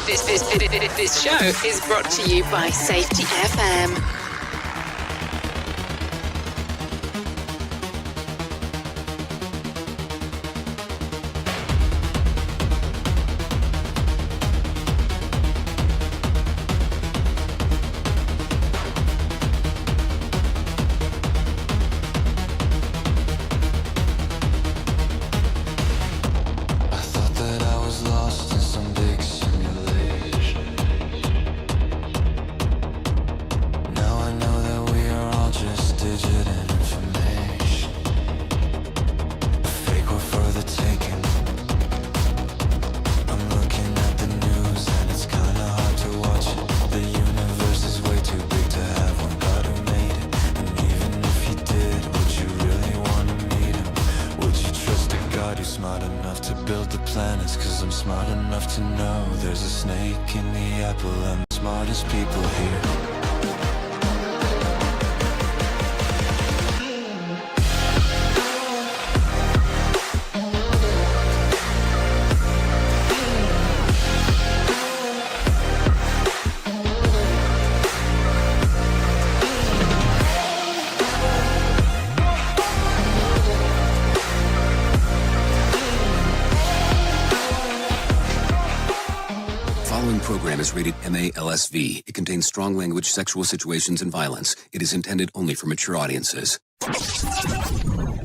This show is brought to you by Safety FM. Rated MALSV. It contains strong language, sexual situations, and violence. It is intended only for mature audiences.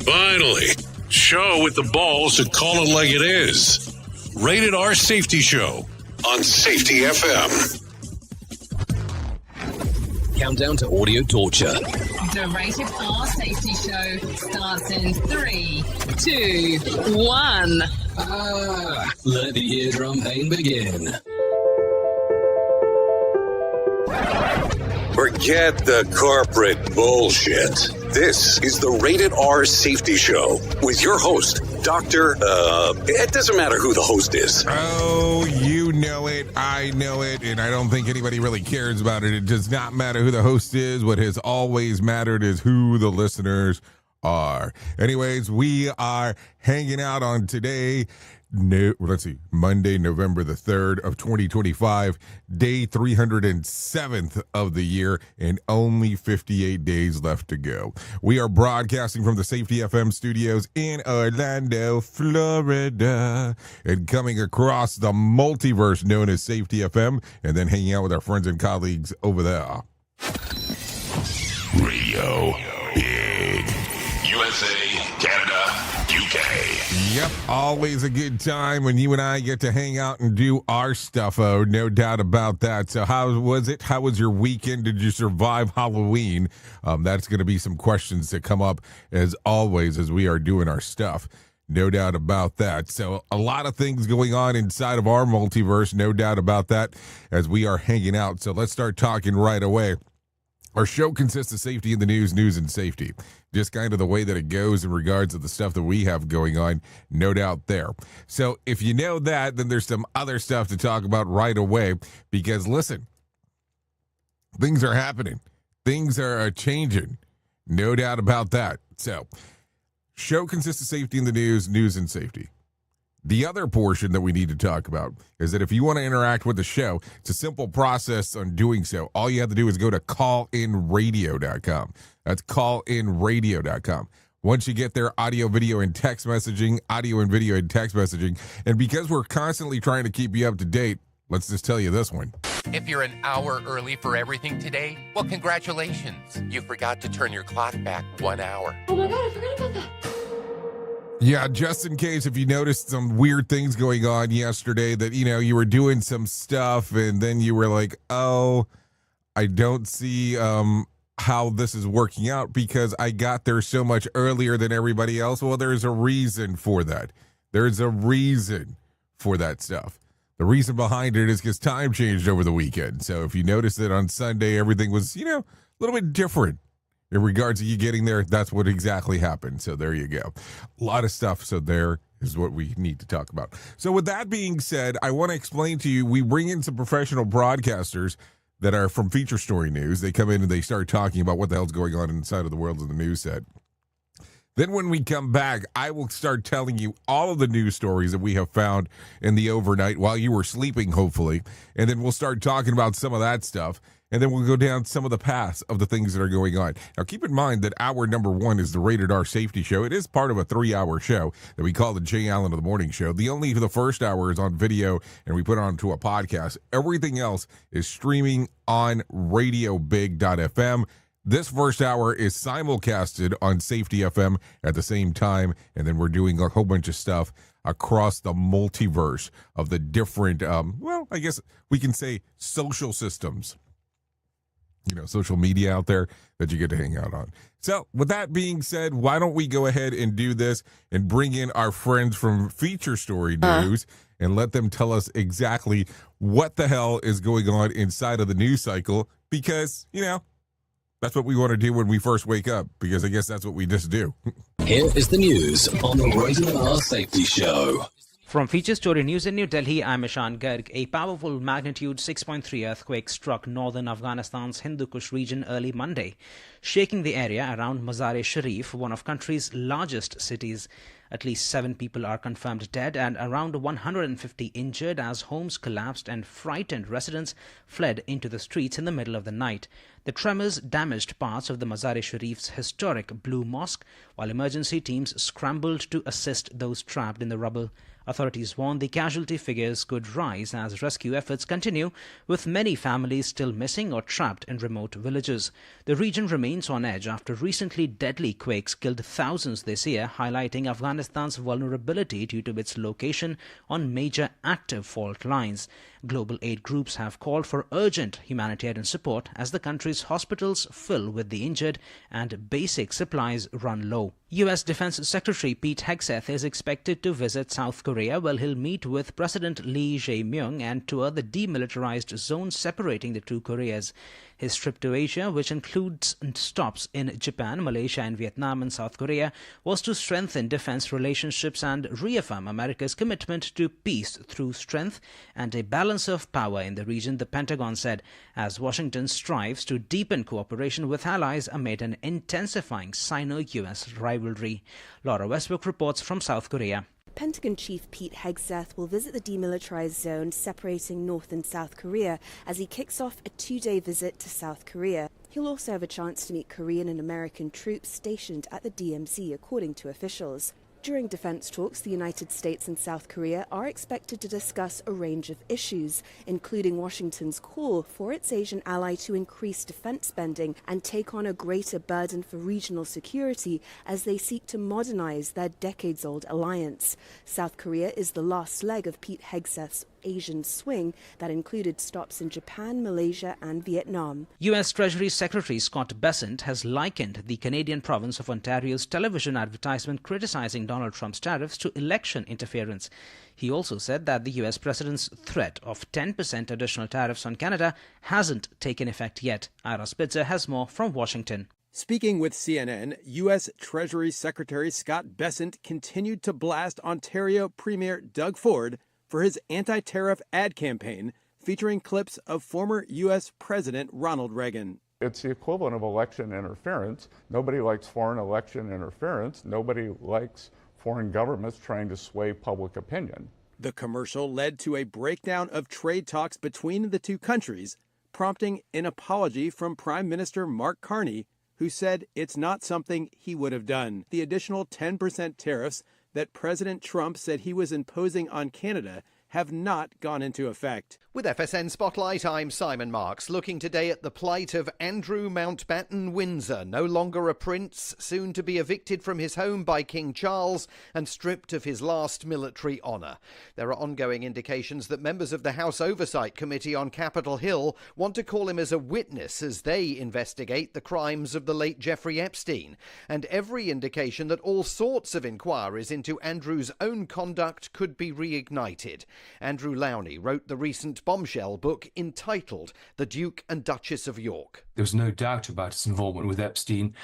Finally, show with the balls to call it like it is. Rated R Safety Show on Safety FM. Countdown to audio torture. The Rated R Safety Show starts in 3, 2, 1. Let the eardrum pain begin. Forget the corporate bullshit. This is the Rated R Safety Show with your host, Dr. It doesn't matter who the host is. Oh, you know it. I know it. And I don't think anybody really cares about it. It does not matter who the host is. What has always mattered is who the listeners are. Anyways, we are hanging out on today. Monday, November the 3rd of 2025, day 307th of the year, and only 58 days left to go. We are broadcasting from the Safety FM studios in Orlando, Florida, and coming across the multiverse known as Safety FM, and then hanging out with our friends and colleagues over there. Radio Big. USA, Canada, UK. Yep, always a good time when you and I get to hang out and do our stuff. Oh, no doubt about that. So how was it? How was your weekend? Did you survive Halloween? That's going to be some questions that come up as always as we are doing our stuff. No doubt about that. So a lot of things going on inside of our multiverse. No doubt about that as we are hanging out. So let's start talking right away. Our show consists of safety in the news and safety. Just kind of the way that it goes in regards to the stuff that we have going on, no doubt there. So if you know that, then there's some other stuff to talk about right away. Because listen, things are happening. Things are changing. No doubt about that. So show consists of safety in the news and safety. The other portion that we need to talk about is that if you want to interact with the show, it's a simple process on doing so. All you have to do is go to callinradio.com. That's callinradio.com. Once you get there, audio, video, and text messaging, audio and video and text messaging. And because we're constantly trying to keep you up to date, let's just tell you this one. If you're an hour early for everything today, well, congratulations. You forgot to turn your clock back 1 hour. Oh my God, I forgot about that. Yeah, just in case if you noticed some weird things going on yesterday that, you were doing some stuff and then you were like, oh, I don't see how this is working out because I got there so much earlier than everybody else. Well, there's a reason for that. There's a reason for that stuff. The reason behind it is because time changed over the weekend. So if you noticed that on Sunday, everything was, a little bit different. In regards to you getting there, that's what exactly happened. So there you go. A lot of stuff. So there is what we need to talk about. So with that being said, I want to explain to you, we bring in some professional broadcasters that are from Feature Story News. They come in and they start talking about what the hell's going on inside of the world of the news set. Then when we come back, I will start telling you all of the news stories that we have found in the overnight while you were sleeping, hopefully. And then we'll start talking about some of that stuff. And then we'll go down some of the paths of the things that are going on. Now, keep in mind that hour number 1 is the Rated R Safety Show. It is part of a 3-hour show that we call the Jay Allen of the Morning Show. The first hour is on video, and we put it onto a podcast. Everything else is streaming on radiobig.fm. This first hour is simulcasted on Safety FM at the same time, and then we're doing a whole bunch of stuff across the multiverse of the different, I guess we can say social systems. Social media out there that you get to hang out on. So with that being said, why don't we go ahead and do this and bring in our friends from Feature Story News and let them tell us exactly what the hell is going on inside of the news cycle, because, that's what we want to do when we first wake up, because I guess that's what we just do. Here is the news on the Rated R Safety Show. From Feature Story News in New Delhi, I'm Ishan Garg. A powerful magnitude 6.3 earthquake struck northern Afghanistan's Hindu Kush region early Monday, shaking the area around Mazar-e-Sharif, one of country's largest cities. At least 7 people are confirmed dead and around 150 injured as homes collapsed and frightened residents fled into the streets in the middle of the night. The tremors damaged parts of the Mazar-e-Sharif's historic Blue Mosque, while emergency teams scrambled to assist those trapped in the rubble. Authorities warn the casualty figures could rise as rescue efforts continue, with many families still missing or trapped in remote villages. The region remains on edge after recently deadly quakes killed thousands this year, highlighting Afghanistan's vulnerability due to its location on major active fault lines. Global aid groups have called for urgent humanitarian support as the country's hospitals fill with the injured and basic supplies run low. U.S. Defense Secretary Pete Hegseth is expected to visit South Korea, where he'll meet with President Lee Jae-myung and tour the demilitarized zone separating the two Koreas. His trip to Asia, which includes stops in Japan, Malaysia and Vietnam and South Korea, was to strengthen defense relationships and reaffirm America's commitment to peace through strength and a balance of power in the region, the Pentagon said, as Washington strives to deepen cooperation with allies amid an intensifying Sino-U.S. rivalry. Laura Westbrook reports from South Korea. Pentagon Chief Pete Hegseth will visit the demilitarized zone separating North and South Korea as he kicks off a 2-day visit to South Korea. He'll also have a chance to meet Korean and American troops stationed at the DMZ, according to officials. During defense talks, the United States and South Korea are expected to discuss a range of issues, including Washington's call for its Asian ally to increase defense spending and take on a greater burden for regional security as they seek to modernize their decades-old alliance. South Korea is the last leg of Pete Hegseth's Asian swing that included stops in Japan, Malaysia and Vietnam. U.S. Treasury Secretary Scott Bessent has likened the Canadian province of Ontario's television advertisement criticizing Donald Trump's tariffs to election interference. He also said that the U.S. president's threat of 10% additional tariffs on Canada hasn't taken effect yet. Ira Spitzer has more from Washington. Speaking with CNN, U.S. Treasury Secretary Scott Bessent continued to blast Ontario Premier Doug Ford for his anti-tariff ad campaign featuring clips of former U.S. President Ronald Reagan. It's the equivalent of election interference. Nobody likes foreign election interference. Nobody likes foreign governments trying to sway public opinion. The commercial led to a breakdown of trade talks between the two countries, prompting an apology from Prime Minister Mark Carney, who said it's not something he would have done. The additional 10% tariffs that President Trump said he was imposing on Canada have not gone into effect. With FSN Spotlight, I'm Simon Marks, looking today at the plight of Andrew Mountbatten Windsor, no longer a prince, soon to be evicted from his home by King Charles and stripped of his last military honour. There are ongoing indications that members of the House Oversight Committee on Capitol Hill want to call him as a witness as they investigate the crimes of the late Jeffrey Epstein, and every indication that all sorts of inquiries into Andrew's own conduct could be reignited. Andrew Lowney wrote the recent bombshell book entitled The Duke and Duchess of York. There was no doubt about his involvement with Epstein.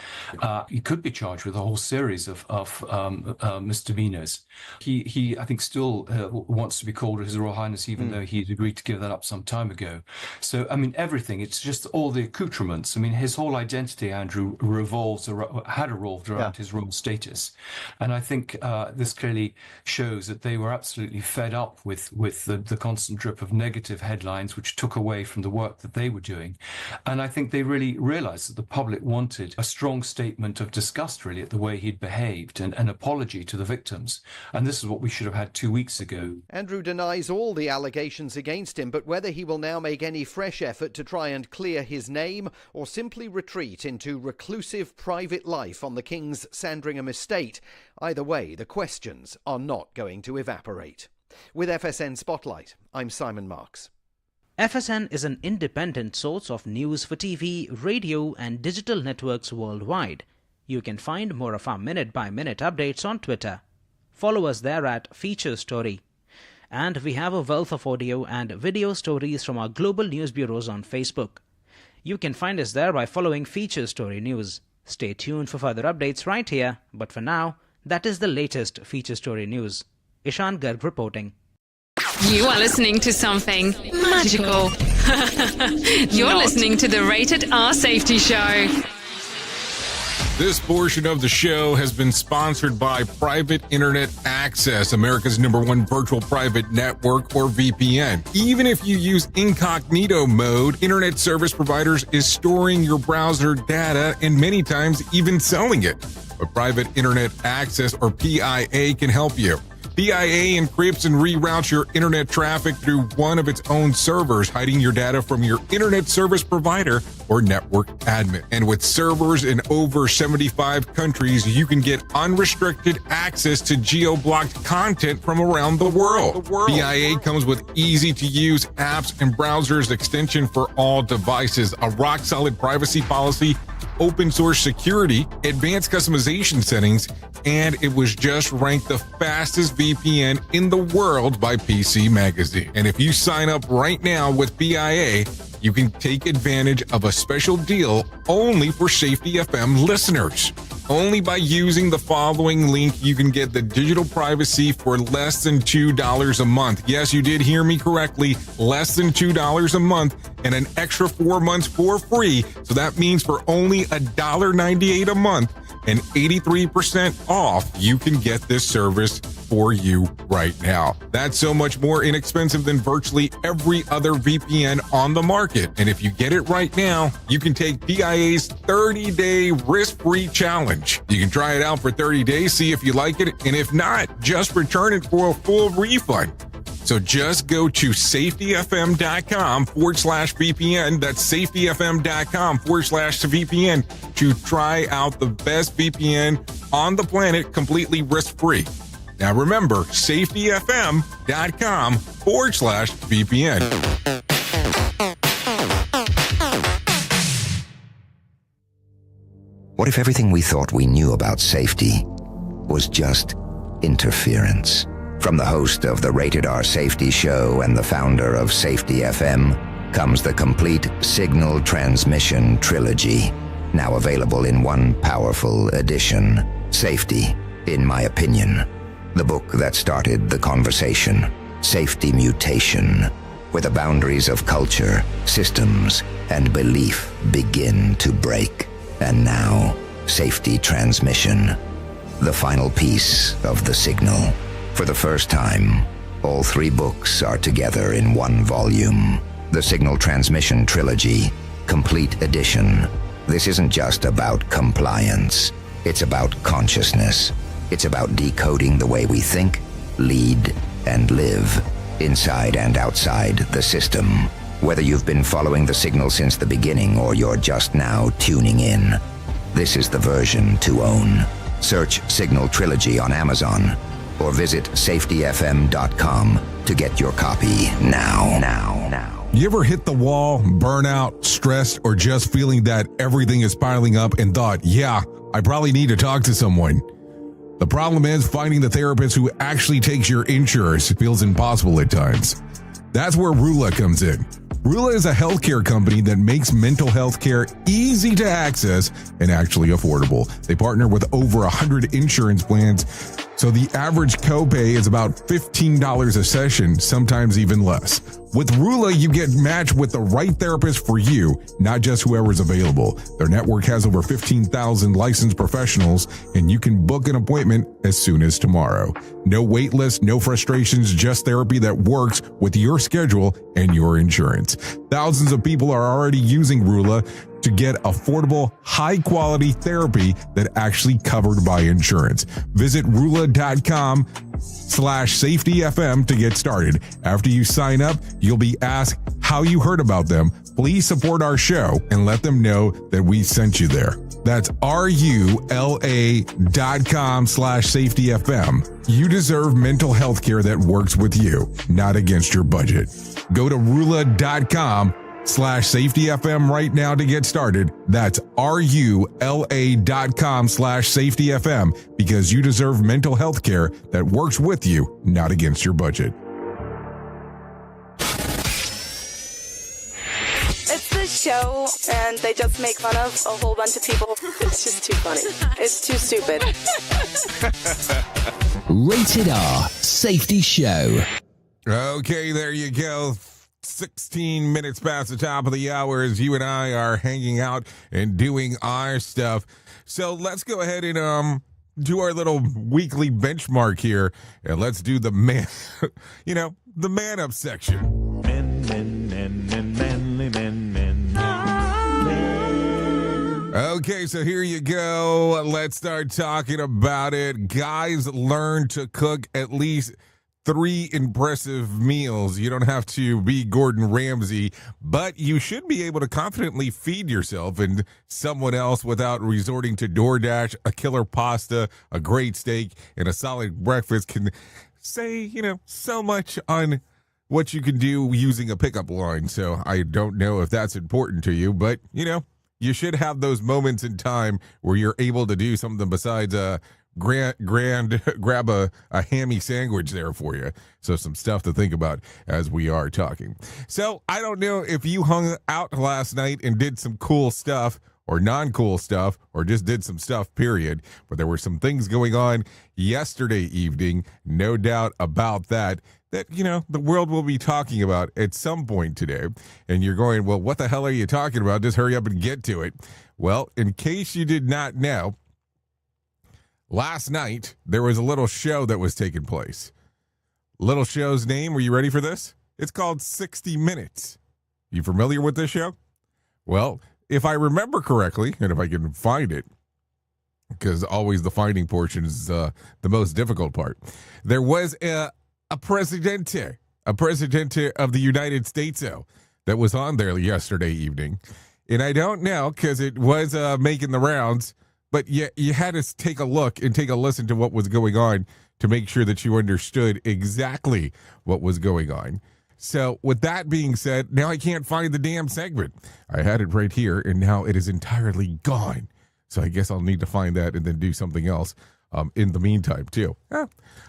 He could be charged with a whole series of misdemeanors. He, I think, still wants to be called His Royal Highness, even though he'd agreed to give that up some time ago. So, I mean, everything, it's just all the accoutrements. I mean, his whole identity, Andrew, had revolved around his royal status. And I think this clearly shows that they were absolutely fed up with the constant drip of negative headlines, which took away from the work that they were doing. And I think they really realized that the public wanted a strong statement of disgust, really, at the way he'd behaved, and an apology to the victims. And this is what we should have had 2 weeks ago. Andrew denies all the allegations against him, but whether he will now make any fresh effort to try and clear his name or simply retreat into reclusive private life on the King's Sandringham estate, either way, the questions are not going to evaporate. With FSN Spotlight, I'm Simon Marks. FSN is an independent source of news for TV, radio and digital networks worldwide. You can find more of our minute-by-minute updates on Twitter. Follow us there at Feature Story. And we have a wealth of audio and video stories from our global news bureaus on Facebook. You can find us there by following Feature Story News. Stay tuned for further updates right here, but for now, that is the latest Feature Story News. Ishan Garg reporting. You are listening to something magical. You're listening to the Rated R Safety Show. This portion of the show has been sponsored by Private Internet Access, America's #1 virtual private network, or VPN. Even if you use incognito mode, internet service providers is storing your browser data and many times even selling it. But Private Internet Access, or PIA, can help you. PIA encrypts and reroutes your internet traffic through one of its own servers, hiding your data from your internet service provider or network admin. And with servers in over 75 countries, you can get unrestricted access to geo-blocked content from around the world. PIA comes with easy-to-use apps and browsers extension for all devices, a rock-solid privacy policy, open source security, advanced customization settings, and it was just ranked the fastest VPN in the world by PC Magazine. And if you sign up right now with PIA, you can take advantage of a special deal only for Safety FM listeners. Only by using the following link, you can get the digital privacy for less than $2 a month. Yes, you did hear me correctly, less than $2 a month, and an extra 4 months for free. So that means for only $1.98 a month and 83% off, you can get this service for you right now. That's so much more inexpensive than virtually every other VPN on the market. And if you get it right now, you can take PIA's 30-day risk-free challenge. You can try it out for 30 days, see if you like it, and if not, just return it for a full refund. So just go to safetyfm.com/VPN. That's safetyfm.com/VPN to try out the best VPN on the planet completely risk-free. Now remember, safetyfm.com/VPN. What if everything we thought we knew about safety was just interference? From the host of the Rated R Safety Show and the founder of Safety FM comes the complete signal transmission trilogy, now available in one powerful edition. Safety, in my opinion. The book that started the conversation. Safety Mutation, where the boundaries of culture, systems, and belief begin to break. And now, Safety Transmission, the final piece of the signal. For the first time, all three books are together in one volume. The Signal Transmission Trilogy, Complete Edition. This isn't just about compliance. It's about consciousness. It's about decoding the way we think, lead, and live, inside and outside the system. Whether you've been following the signal since the beginning or you're just now tuning in, this is the version to own. Search Signal Trilogy on Amazon or visit safetyfm.com to get your copy now. You ever hit the wall, burnout, stressed, or just feeling that everything is piling up and thought, yeah, I probably need to talk to someone? The problem is finding the therapist who actually takes your insurance feels impossible at times. That's where Rula comes in. Rula is a healthcare company that makes mental health care easy to access and actually affordable. They partner with over 100 insurance plans, so the average copay is about $15 a session, sometimes even less. With Rula, you get matched with the right therapist for you, not just whoever's available. Their network has over 15,000 licensed professionals, and you can book an appointment as soon as tomorrow. No wait list, no frustrations, just therapy that works with your schedule and your insurance. Thousands of people are already using Rula to get affordable, high-quality therapy that actually covered by insurance. Visit Rula.com/safetyfm to get started. After you sign up, you'll be asked how you heard about them. Please support our show and let them know that we sent you there. That's RULA.com/safetyfm. You deserve mental health care that works with you, not against your budget. Go to Rula.com/safetyfm right now to get started. That's RULA.com/safetyfm, because you deserve mental health care that works with you, not against your budget. It's the show, and they just make fun of a whole bunch of people. It's just too funny. It's too stupid. Rated R Safety Show. Okay, there you go. 16 minutes past the top of the hour as you and I are hanging out and doing our stuff. So let's go ahead and do our little weekly benchmark here, and let's do the man, the man up section. Okay, so here you go. Let's start talking about it. Guys, learn to cook at least 3 impressive meals. You don't have to be Gordon Ramsay, but you should be able to confidently feed yourself and someone else without resorting to DoorDash. A killer pasta, a great steak, and a solid breakfast can say, so much on what you can do using a pickup line. So I don't know if that's important to you, but, you should have those moments in time where you're able to do something besides grab a hammy sandwich there for you. So some stuff to think about as we are talking. So I don't know if you hung out last night and did some cool stuff or non-cool stuff or just did some stuff, period. But there were some things going on yesterday evening, no doubt about that the world will be talking about at some point today. And you're going, well, what the hell are you talking about? Just hurry up and get to it. Well, in case you did not know, last night, there was a little show that was taking place. Little show's name, were you ready for this? It's called 60 Minutes. You familiar with this show? Well, if I remember correctly, and if I can find it, because always the finding portion is the most difficult part, there was a presidente of the United States that was on there yesterday evening. And I don't know, because it was making the rounds, but you had to take a look and take a listen to what was going on to make sure that you understood exactly what was going on. So with that being said, now I can't find the damn segment. I had it right here, and now it is entirely gone. So I guess I'll need to find that and then do something else in the meantime, too.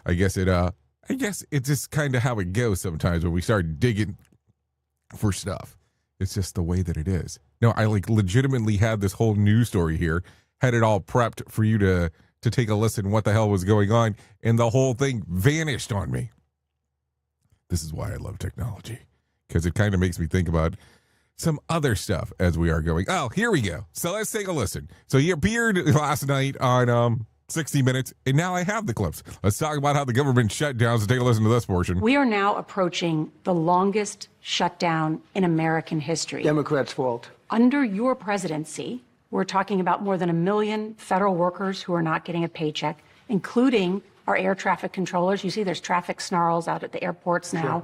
I guess it's just kind of how it goes sometimes when we start digging for stuff. It's just the way that it is. No, I legitimately had this whole news story here, had it all prepped for you to take a listen what the hell was going on, and the whole thing vanished on me. This is why I love technology, because it kind of makes me think about some other stuff as we are going. Oh, here we go. So let's take a listen. So he appeared last night on 60 Minutes, and now I have the clips. Let's talk about how the government shut down. So take a listen to this portion. We are now approaching the longest shutdown in American history. Democrats' fault. Under your presidency, we're talking about more than 1 million federal workers who are not getting a paycheck, including our air traffic controllers. You see there's traffic snarls out at the airports now. Sure.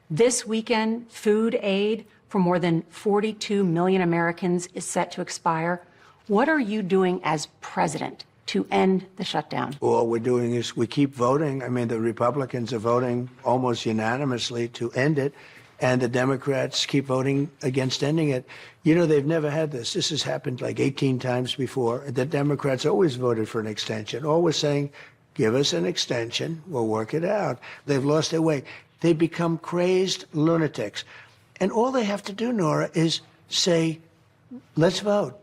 This weekend, food aid for more than 42 million Americans is set to expire. What are you doing as president to end the shutdown? All we're doing is we keep voting. I mean, the Republicans are voting almost unanimously to end it, and the Democrats keep voting against ending it. They've never had this. This has happened like 18 times before. The Democrats always voted for an extension, always saying, Give us an extension. We'll work it out. They've lost their way. They become crazed lunatics. And all they have to do, Nora, is say, let's vote.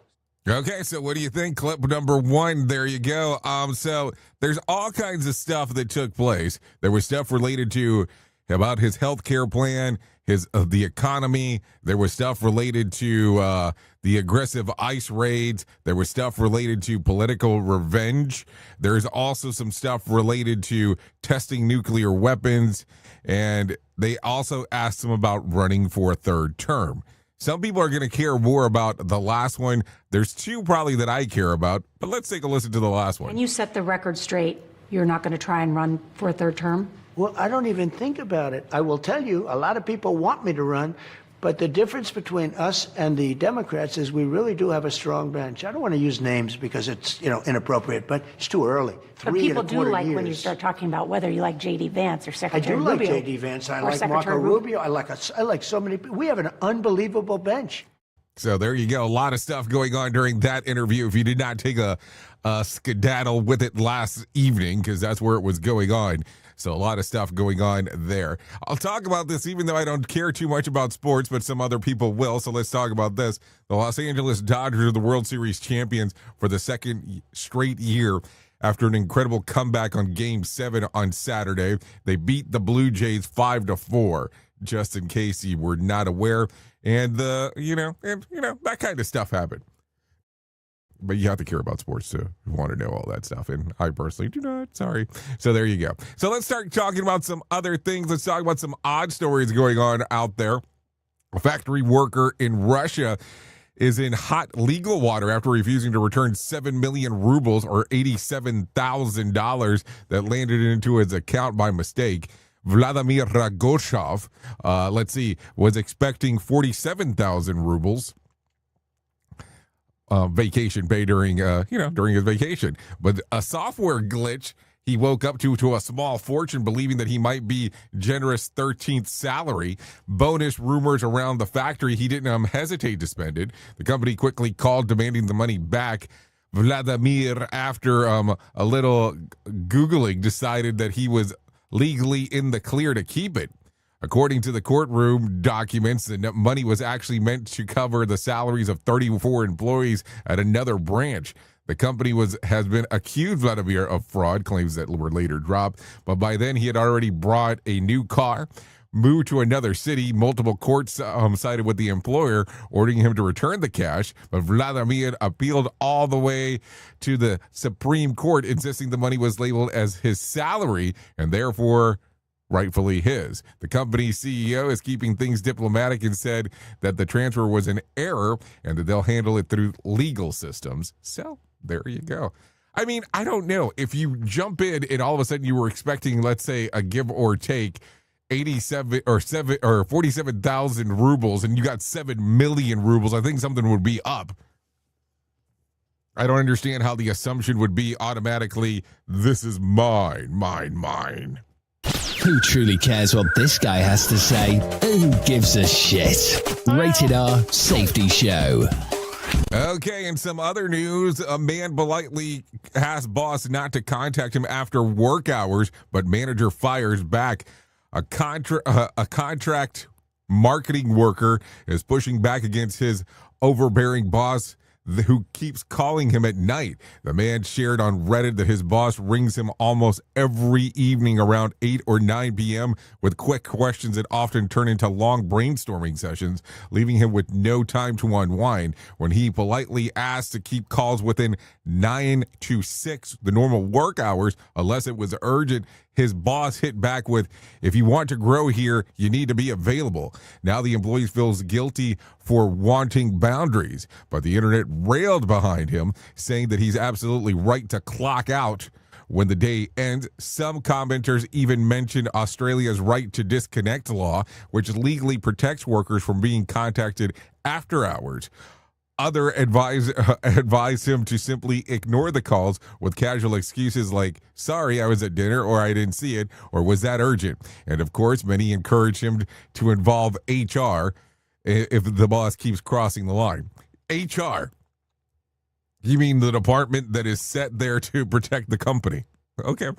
Okay, so what do you think? Clip number 1, there you go. So there's all kinds of stuff that took place. There was stuff related to about his health care plan, the economy. There was stuff related to the aggressive ICE raids. There was stuff related to political revenge. There's also some stuff related to testing nuclear weapons. And they also asked him about running for a third term. Some people are going to care more about the last one. There's 2 probably that I care about, but let's take a listen to the last one. Can you set the record straight? You're not going to try and run for a third term? Well, I don't even think about it. I will tell you, a lot of people want me to run, but the difference between us and the Democrats is we really do have a strong bench. I don't want to use names because it's, inappropriate, but it's too early. But people do like when you start talking about whether you like J.D. Vance or Secretary Rubio. I do like J.D. Vance. I like Secretary Marco Rubio. I like so many people. We have an unbelievable bench. So there you go. A lot of stuff going on during that interview. If you did not take a skedaddle with it last evening, because that's where it was going on. So a lot of stuff going on there. I'll talk about this even though I don't care too much about sports, but some other people will. So let's talk about this. The Los Angeles Dodgers are the World Series champions for the second straight year after an incredible comeback on Game 7 on Saturday. They beat the Blue Jays 5-4, just in case you were not aware. And that kind of stuff happened. But you have to care about sports to want to know all that stuff. And I personally do not. Sorry. So there you go. So let's start talking about some other things. Let's talk about some odd stories going on out there. A factory worker in Russia is in hot legal water after refusing to return 7 million rubles or $87,000 that landed into his account by mistake. Vladimir Ragoshov, was expecting 47,000 rubles. Vacation pay during his vacation. But a software glitch, he woke up to a small fortune, believing that he might be generous 13th salary. Bonus rumors around the factory, he didn't hesitate to spend it. The company quickly called, demanding the money back. Vladimir, after a little Googling, decided that he was legally in the clear to keep it. According to the courtroom documents, the money was actually meant to cover the salaries of 34 employees at another branch. The company has been accused, Vladimir, of fraud, claims that were later dropped. But by then, he had already bought a new car, moved to another city. Multiple courts sided with the employer, ordering him to return the cash. But Vladimir appealed all the way to the Supreme Court, insisting the money was labeled as his salary and therefore rightfully his. The company's CEO is keeping things diplomatic and said that the transfer was an error and that they'll handle it through legal systems. So there you go. I mean, I don't know if you jump in and all of a sudden you were expecting, let's say, a give or take 47,000 rubles and you got 7 million rubles. I think something would be up. I don't understand how the assumption would be automatically, this is mine. Who truly cares what this guy has to say? Who gives a shit? Rated R Safety Show. Okay, in some other news, a man politely asked boss not to contact him after work hours, but manager fires back. A contract marketing worker is pushing back against his overbearing boss who keeps calling him at night. The man shared on Reddit that his boss rings him almost every evening around 8 or 9 p.m. with quick questions that often turn into long brainstorming sessions, leaving him with no time to unwind. When he politely asked to keep calls within 9 to 6, the normal work hours, unless it was urgent, his boss hit back with, if you want to grow here, you need to be available. Now the employee feels guilty for wanting boundaries, but the internet railed behind him, saying that he's absolutely right to clock out when the day ends. Some commenters even mentioned Australia's right to disconnect law, which legally protects workers from being contacted after hours. Other advise him to simply ignore the calls with casual excuses like, sorry, I was at dinner, or I didn't see it, or was that urgent? And of course, many encourage him to involve HR if the boss keeps crossing the line. HR? You mean the department that is set there to protect the company? Okay.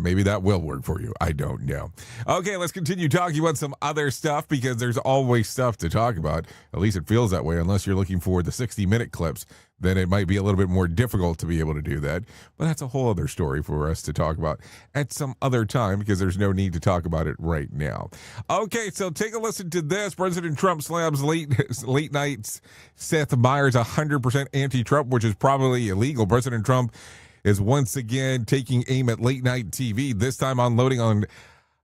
Maybe that will work for you. I don't know. Okay, let's continue talking about some other stuff because there's always stuff to talk about. At least it feels that way, unless you're looking for the 60-minute clips. Then it might be a little bit more difficult to be able to do that. But that's a whole other story for us to talk about at some other time because there's no need to talk about it right now. Okay, so take a listen to this. President Trump slams late nights Seth Meyers 100% anti-Trump, which is probably illegal. President Trump is once again taking aim at late night TV, this time unloading on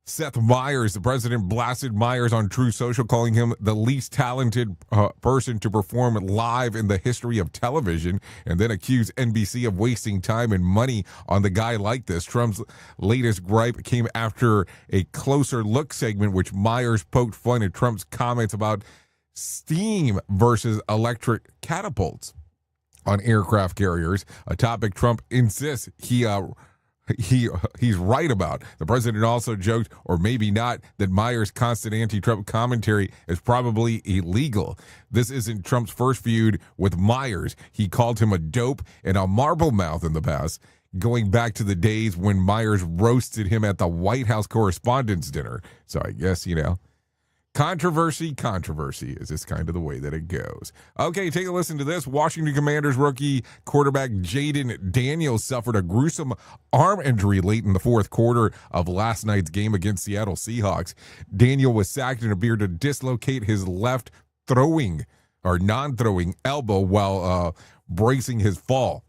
Seth Meyers. The president blasted Meyers on True Social, calling him the least talented person to perform live in the history of television, and then accused NBC of wasting time and money on the guy like this. Trump's latest gripe came after a closer look segment, which Meyers poked fun at Trump's comments about steam versus electric catapults on aircraft carriers, a topic Trump insists he's right about. The president also joked, or maybe not, that Meyers' constant anti-Trump commentary is probably illegal. This isn't Trump's first feud with Meyers. He called him a dope and a marble mouth in the past, going back to the days when Meyers roasted him at the White House Correspondents' Dinner. So I guess, controversy is just kind of the way that it goes. Okay, take a listen to this. Washington Commanders rookie quarterback Jaden Daniels suffered a gruesome arm injury late in the fourth quarter of last night's game against Seattle Seahawks. Daniel was sacked and appeared to dislocate his left non-throwing elbow while bracing his fall.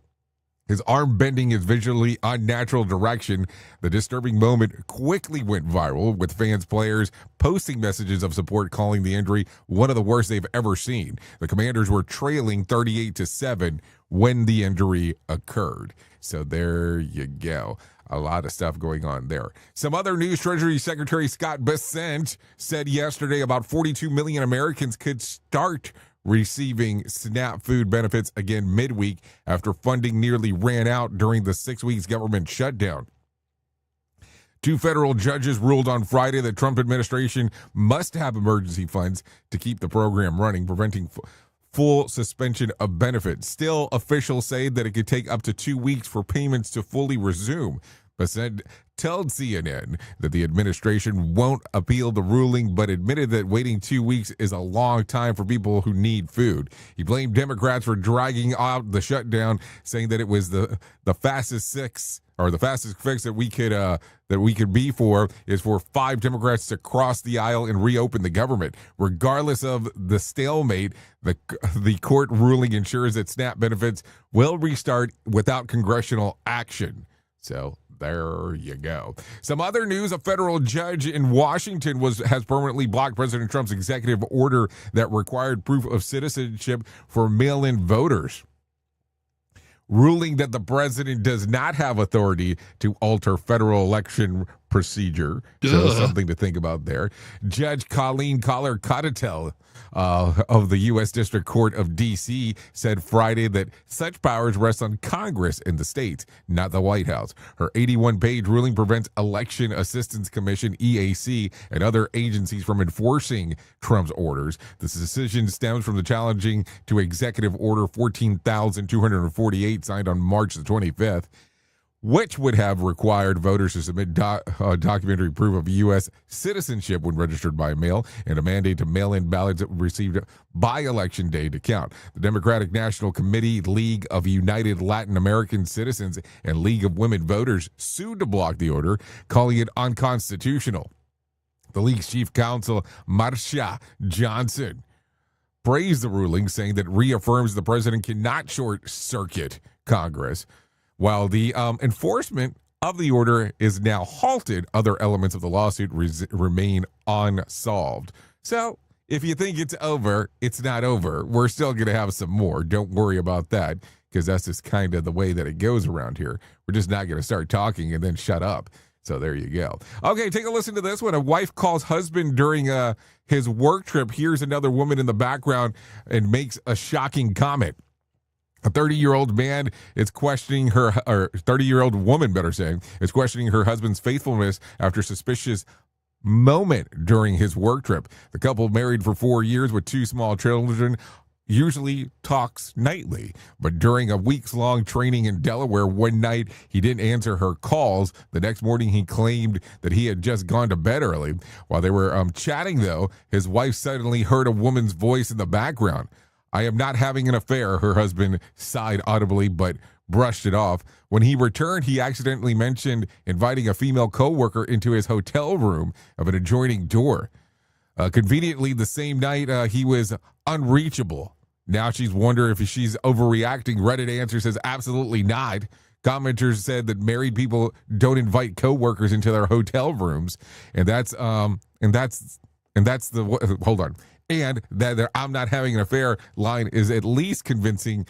His arm bending his visually unnatural direction. The disturbing moment quickly went viral, with fans, players posting messages of support, calling the injury one of the worst they've ever seen. The Commanders were trailing 38-7 when the injury occurred. So there you go. A lot of stuff going on there. Some other news. Treasury Secretary Scott Bessent said yesterday about 42 million Americans could start receiving SNAP food benefits again midweek after funding nearly ran out during the 6 weeks government shutdown. Two federal judges ruled on Friday that Trump administration must have emergency funds to keep the program running, preventing full suspension of benefits. Still, officials say that it could take up to 2 weeks for payments to fully resume. Bessent told CNN that the administration won't appeal the ruling, but admitted that waiting 2 weeks is a long time for people who need food. He blamed Democrats for dragging out the shutdown, saying that it was the fastest fix that we could be for is for 5 Democrats to cross the aisle and reopen the government. Regardless of the stalemate, the court ruling ensures that SNAP benefits will restart without congressional action. So there you go. Some other news: a federal judge in Washington has permanently blocked President Trump's executive order that required proof of citizenship for mail-in voters, ruling that the president does not have authority to alter federal election procedure. So something to think about there. Judge Colleen Collar-Cottitel of the U.S. District Court of D.C. said Friday that such powers rest on Congress in the states, not the White House. Her 81-page ruling prevents Election Assistance Commission, EAC, and other agencies from enforcing Trump's orders. This decision stems from the challenging to Executive Order 14,248 signed on March the 25th, which would have required voters to submit documentary proof of U.S. citizenship when registered by mail, and a mandate to mail in ballots received by Election Day to count. The Democratic National Committee, League of United Latin American Citizens, and League of Women Voters sued to block the order, calling it unconstitutional. The League's chief counsel, Marsha Johnson, praised the ruling, saying that it reaffirms the president cannot short-circuit Congress. While the enforcement of the order is now halted, other elements of the lawsuit remain unsolved. So if you think it's over, it's not over. We're still going to have some more. Don't worry about that, because that's just kind of the way that it goes around here. We're just not going to start talking and then shut up. So there you go. Okay, take a listen to this one. A wife calls husband during his work trip. Here's another woman in the background and makes a shocking comment. A 30-year-old man is questioning her, or 30-year-old woman, better saying, is questioning her husband's faithfulness after suspicious moment during his work trip. The couple, married for 4 years with 2 small children, usually talks nightly, but during a weeks-long training in Delaware one night, he didn't answer her calls. The next morning, he claimed that he had just gone to bed early. While they were chatting, though, his wife suddenly heard a woman's voice in the background. "I am not having an affair," her husband sighed audibly, but brushed it off. When he returned, he accidentally mentioned inviting a female co-worker into his hotel room of an adjoining door. Conveniently, the same night, he was unreachable. Now she's wondering if she's overreacting. Reddit answer says absolutely not. Commenters said that married people don't invite co-workers into their hotel rooms, and that's the hold on. And that "I'm not having an affair" line is at least convincing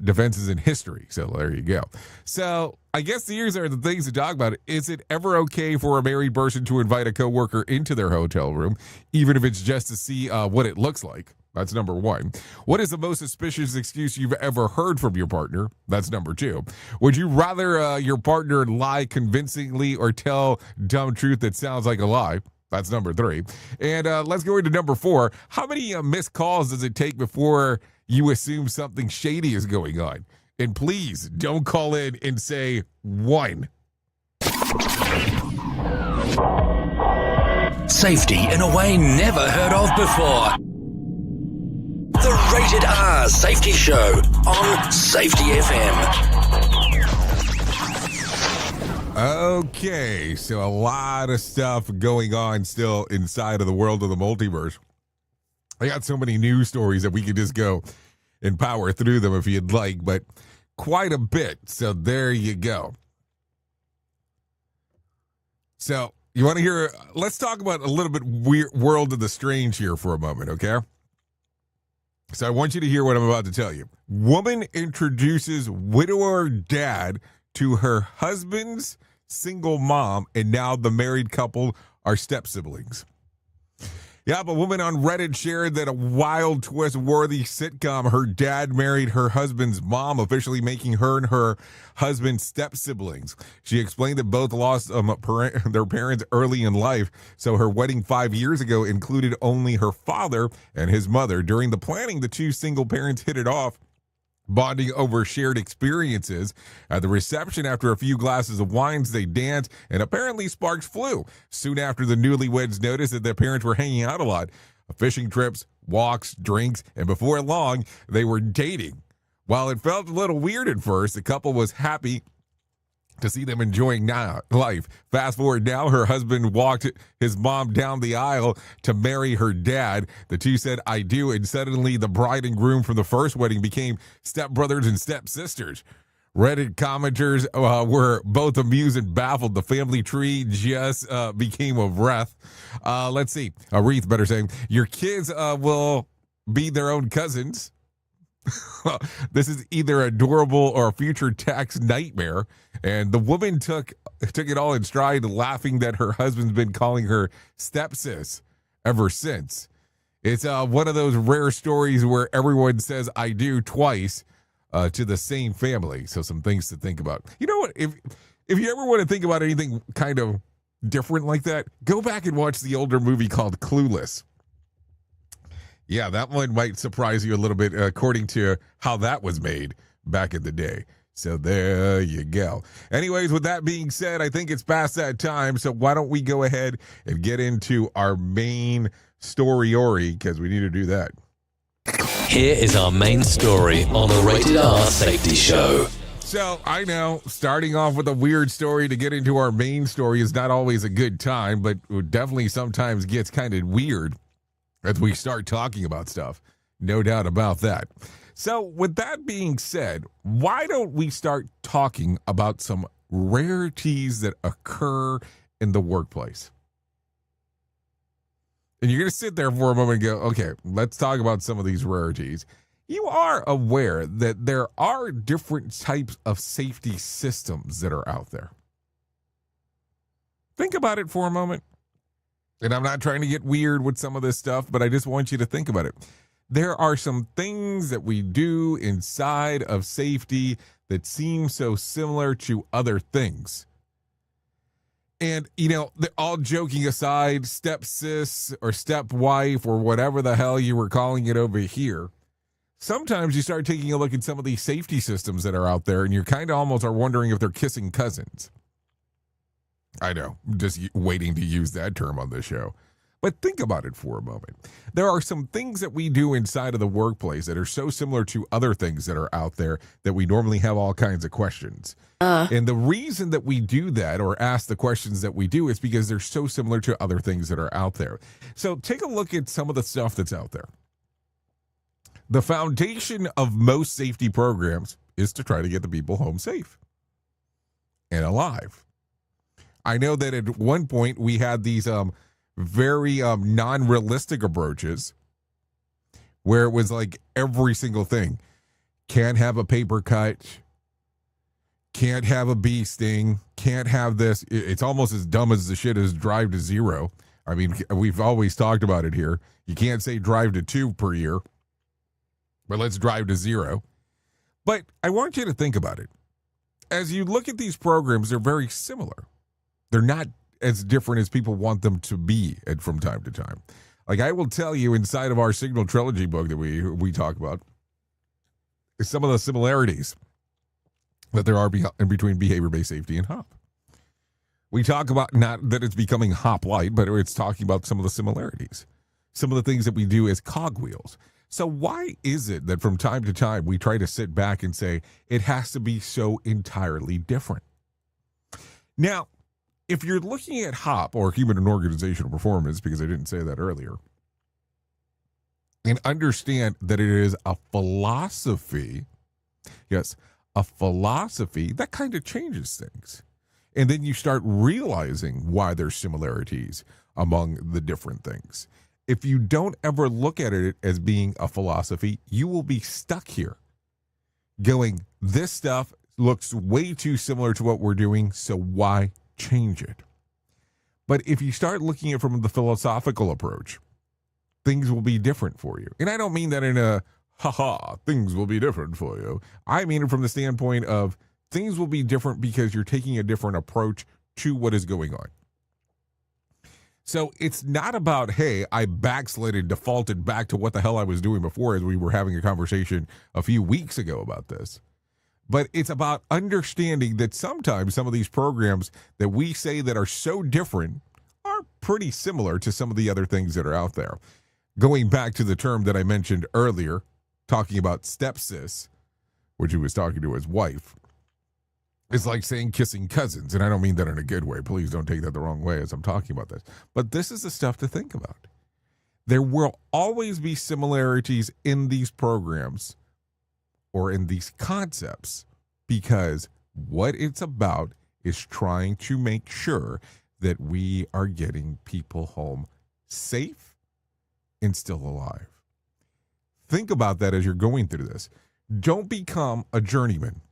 defenses in history. So there you go. So I guess these are the things to talk about. Is it ever okay for a married person to invite a coworker into their hotel room, even if it's just to see what it looks like? That's number one. What is the most suspicious excuse you've ever heard from your partner? That's number two. Would you rather your partner lie convincingly or tell dumb truth that sounds like a lie? That's number three. And let's go into number four. How many missed calls does it take before you assume something shady is going on? And please don't call in and say one. Safety in a way never heard of before. The Rated R Safety Show on Safety FM. Okay, so a lot of stuff going on still inside of the world of the multiverse. I got so many news stories that we could just go and power through them if you'd like, but quite a bit. So there you go. So you want to hear, let's talk about a little bit weird world of the strange here for a moment, okay? So I want you to hear what I'm about to tell you. Woman introduces widower dad to her husband's single mom, and now the married couple are step-siblings. Yeah, a woman on Reddit shared that a wild twist-worthy sitcom, her dad married her husband's mom, officially making her and her husband step-siblings. She explained that both lost their parents early in life, so her wedding 5 years ago included only her father and his mother. During the planning, the two single parents hit it off, bonding over shared experiences. At the reception, after a few glasses of wines, they danced, and apparently sparks flew. Soon after, the newlyweds noticed that their parents were hanging out a lot. Fishing trips, walks, drinks, and before long, they were dating. While it felt a little weird at first, the couple was happy to see them enjoying life. Fast forward now, her husband walked his mom down the aisle to marry her dad. The two said, "I do," and suddenly the bride and groom from the first wedding became stepbrothers and stepsisters. Reddit commenters were both amused and baffled. The family tree just became a wreath. Let's see. A wreath, better saying. Your kids will be their own cousins. This is either adorable or a future tax nightmare. And the woman took it all in stride, laughing that her husband's been calling her stepsis ever since. It's one of those rare stories where everyone says "I do" twice to the same family. So some things to think about. You know what? If you ever want to think about anything kind of different like that, go back and watch the older movie called Clueless. Yeah, that one might surprise you a little bit according to how that was made back in the day. So there you go. Anyways, with that being said, I think it's past that time. So why don't we go ahead and get into our main story, because we need to do that. Here is our main story on the Rated R Safety Show. So I know starting off with a weird story to get into our main story is not always a good time, but it definitely sometimes gets kind of weird as we start talking about stuff. No doubt about that. So with that being said, why don't we start talking about some rarities that occur in the workplace? And you're going to sit there for a moment and go, okay, let's talk about some of these rarities. You are aware that there are different types of safety systems that are out there. Think about it for a moment. And I'm not trying to get weird with some of this stuff, but I just want you to think about it. There are some things that we do inside of safety that seem so similar to other things. And, you know, all joking aside, stepsis or stepwife or whatever the hell you were calling it over here, sometimes you start taking a look at some of these safety systems that are out there, and you kind of almost are wondering if they're kissing cousins. I know, just waiting to use that term on this show. But think about it for a moment. There are some things that we do inside of the workplace that are so similar to other things that are out there that we normally have all kinds of questions. And the reason that we do that or ask the questions that we do is because they're so similar to other things that are out there. So take a look at some of the stuff that's out there. The foundation of most safety programs is to try to get the people home safe and alive. I know that at one point we had these very non-realistic approaches where it was like every single thing. Can't have a paper cut, can't have a bee sting, can't have this. It's almost as dumb as the shit is drive to zero. I mean, we've always talked about it here. You can't say drive to 2 per year, but let's drive to 0. But I want you to think about it. As you look at these programs, they're very similar. They're not as different as people want them to be from time to time. Like I will tell you inside of our Signal Trilogy book that we talk about is some of the similarities that there are in between behavior-based safety and HOP. We talk about not that it's becoming HOP light, but it's talking about some of the similarities, some of the things that we do as cogwheels. So why is it that from time to time we try to sit back and say it has to be so entirely different? Now, if you're looking at HOP, or human and organizational performance, because I didn't say that earlier, and understand that it is a philosophy, yes, a philosophy, that kind of changes things. And then you start realizing why there's similarities among the different things. If you don't ever look at it as being a philosophy, you will be stuck here going, this stuff looks way too similar to what we're doing, so why change it? But if you start looking at it from the philosophical approach, things will be different for you. And I don't mean that in a things will be different for you. I mean it from the standpoint of things will be different because you're taking a different approach to what is going on. So it's not about, hey, I backslid and defaulted back to what the hell I was doing before, as we were having a conversation a few weeks ago about this. But it's about understanding that sometimes some of these programs that we say that are so different are pretty similar to some of the other things that are out there. Going back to the term that I mentioned earlier, talking about stepsis, which he was talking to his wife, it's like saying kissing cousins. And I don't mean that in a good way. Please don't take that the wrong way as I'm talking about this. But this is the stuff to think about. There will always be similarities in these programs or in these concepts, because what it's about is trying to make sure that we are getting people home safe and still alive. Think about that as you're going through this. Don't become a journeyman.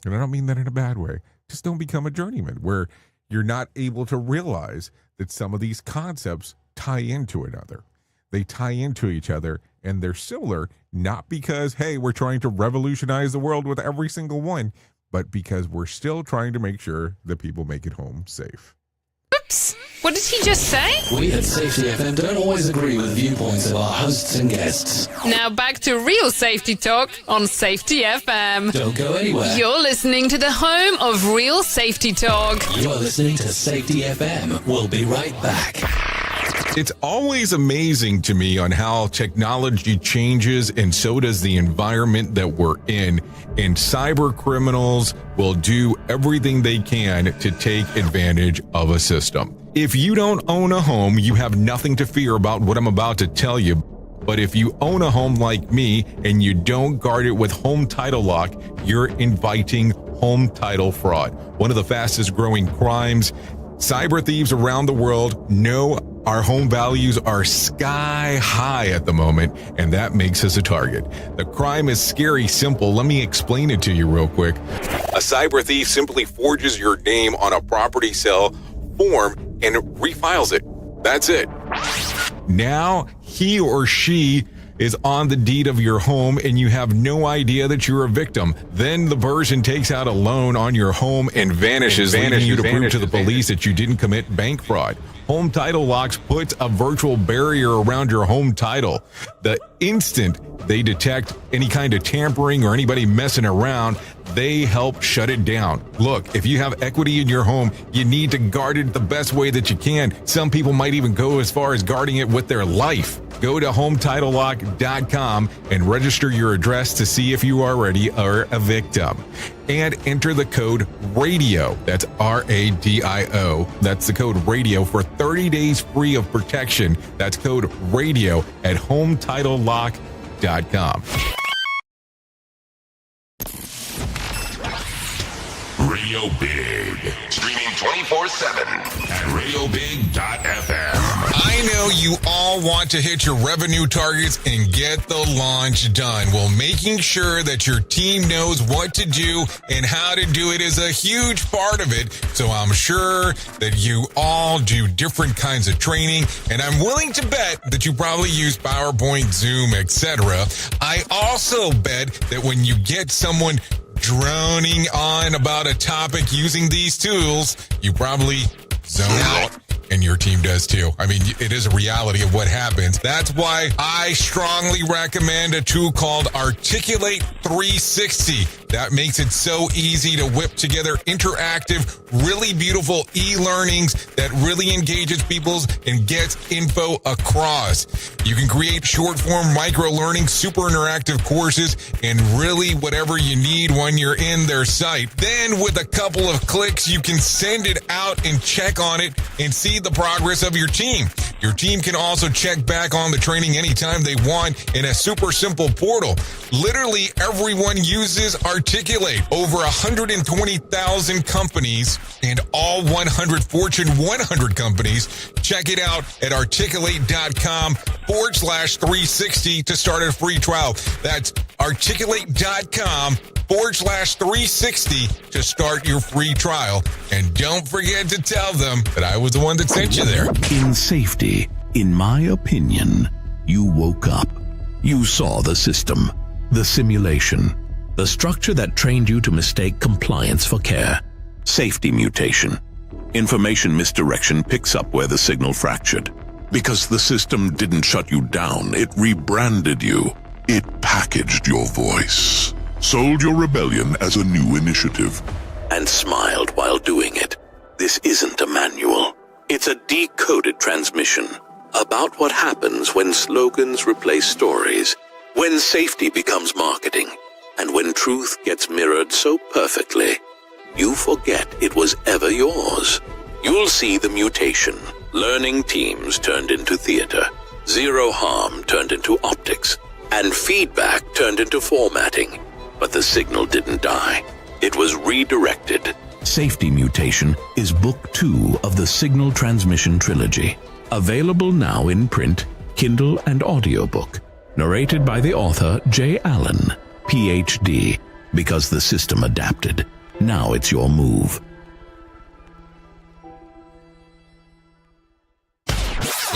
And I don't mean that in a bad way. Just don't become a journeyman where you're not able to realize that some of these concepts tie into another. They tie into each other, and they're similar, not because, hey, we're trying to revolutionize the world with every single one, but because we're still trying to make sure that people make it home safe. Oops! What did he just say? We at Safety FM don't always agree with viewpoints of our hosts and guests. Now back to real safety talk on Safety FM. Don't go anywhere. You're listening to the home of real safety talk. You're listening to Safety FM. We'll be right back. It's always amazing to me on how technology changes, and so does the environment that we're in. And cyber criminals will do everything they can to take advantage of a system. If you don't own a home, you have nothing to fear about what I'm about to tell you. But if you own a home like me and you don't guard it with home title lock, you're inviting home title fraud. One of the fastest growing crimes. Cyber thieves around the world know our home values are sky high at the moment, and that makes us a target. The crime is scary simple. Let me explain it to you real quick. A cyber thief simply forges your name on a property sale form and refiles it. That's it. Now he or she is on the deed of your home, and you have no idea that you're a victim. Then the person takes out a loan on your home and vanishes, leaving you to prove to the police that you didn't commit bank fraud. Home Title Locks puts a virtual barrier around your home title. The instant they detect any kind of tampering or anybody messing around, they help shut it down. Look, if you have equity in your home, you need to guard it the best way that you can. Some people might even go as far as guarding it with their life. Go to HometitleLock.com and register your address to see if you already are a victim. And enter the code RADIO. That's RADIO. That's the code RADIO for 30 days free of protection. That's code RADIO at HometitleLock.com. Radio Big. Streaming 24/7 at RadioBig.fm. I know you all want to hit your revenue targets and get the launch done. Well, making sure that your team knows what to do and how to do it is a huge part of it. So I'm sure that you all do different kinds of training, and I'm willing to bet that you probably use PowerPoint, Zoom, etc. I also bet that when you get someone droning on about a topic using these tools, you probably zone out. And your team does too. I mean, it is a reality of what happens. That's why I strongly recommend a tool called Articulate 360. That makes it so easy to whip together interactive, really beautiful e-learnings that really engages people and gets info across. You can create short-form micro-learning, super interactive courses, and really whatever you need when you're in their site. Then with a couple of clicks, you can send it out and check on it and see the progress of your team. Your team can also check back on the training anytime they want in a super simple portal. Literally everyone uses Articulate. Over 120,000 companies and all 100 Fortune 100 companies. Check it out at articulate.com/360 to start a free trial. That's articulate.com/360 to start your free trial. And don't forget to tell them that I was the one that sent you there. In safety, in my opinion, you woke up. You saw the system, the simulation, the structure that trained you to mistake compliance for care. Safety mutation. Information misdirection picks up where the signal fractured. Because the system didn't shut you down, it rebranded you. It packaged your voice, sold your rebellion as a new initiative, and smiled while doing it. This isn't a manual. It's a decoded transmission about what happens when slogans replace stories, when safety becomes marketing, and when truth gets mirrored so perfectly, you forget it was ever yours. You'll see the mutation. Learning teams turned into theater, zero harm turned into optics, and feedback turned into formatting. But the signal didn't die. It was redirected. Safety Mutation is Book 2 of the Signal Transmission Trilogy. Available now in print, Kindle, and audiobook. Narrated by the author J. Allen, Ph.D. Because the system adapted. Now it's your move.